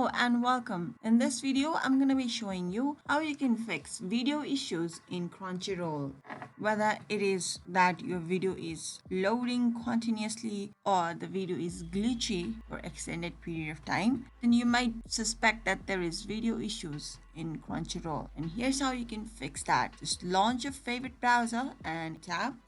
Hello and welcome. In this video, I'm going to be showing you how you can fix video issues in Crunchyroll. Whether it is that your video is loading continuously or the video is glitchy for extended period of time, then you might suspect that there is video issues in Crunchyroll. And here's how you can fix that. Just launch your favorite browser and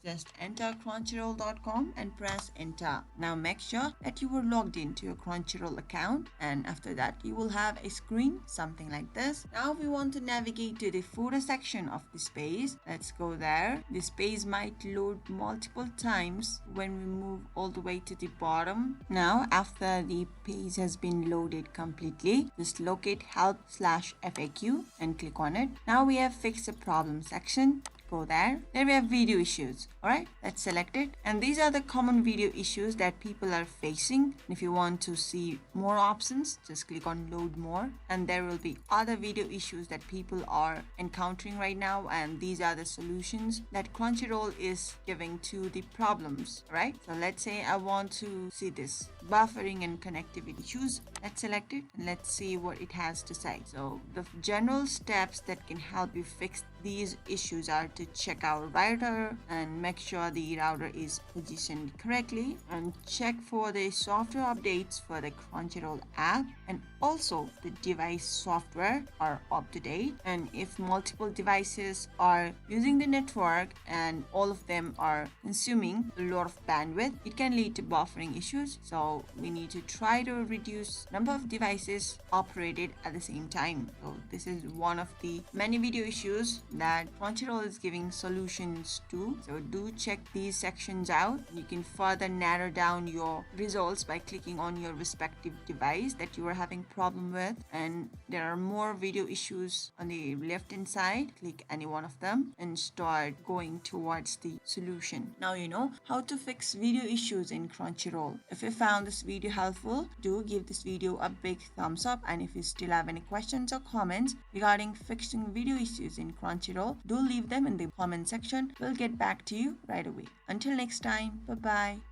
just enter crunchyroll.com and press enter. Now make sure that you were logged into your Crunchyroll account, and after that you will have a screen something like this. Now we want to navigate to the footer section of this page. Let's go there. This page might load multiple times when we move all the way to the bottom. Now after the page has been loaded completely, just locate help/FAQ and click on it. Now we have fixed the problem section. Go there. There we have video issues. Alright, let's select it. And these are the common video issues that people are facing. If you want to see more options, just click on load more. And there will be other video issues that people are encountering right now. And these are the solutions that Crunchyroll is giving to the problems. Alright, so let's say I want to see this buffering and connectivity issues. Let's select it and let's see what it has to say. So the general steps that can help you fix these issues are to check our router and make sure the router is positioned correctly, and check for the software updates for the Crunchyroll app, and also the device software are up to date. And if multiple devices are using the network and all of them are consuming a lot of bandwidth, it can lead to buffering issues. So we need to try to reduce number of devices operated at the same time. So this is one of the many video issues that Crunchyroll is giving solutions to. So do check these sections out. You can further narrow down your results by clicking on your respective device that you are having problem with, and there are more video issues on the left hand side. Click any one of them and start going towards the solution. Now you know how to fix video issues in Crunchyroll. If you found this video helpful, do give this video a big thumbs up, and if you still have any questions or comments regarding fixing video issues in Crunchyroll, do leave them in the comment section. We'll get back to you right away. Until next time, bye bye.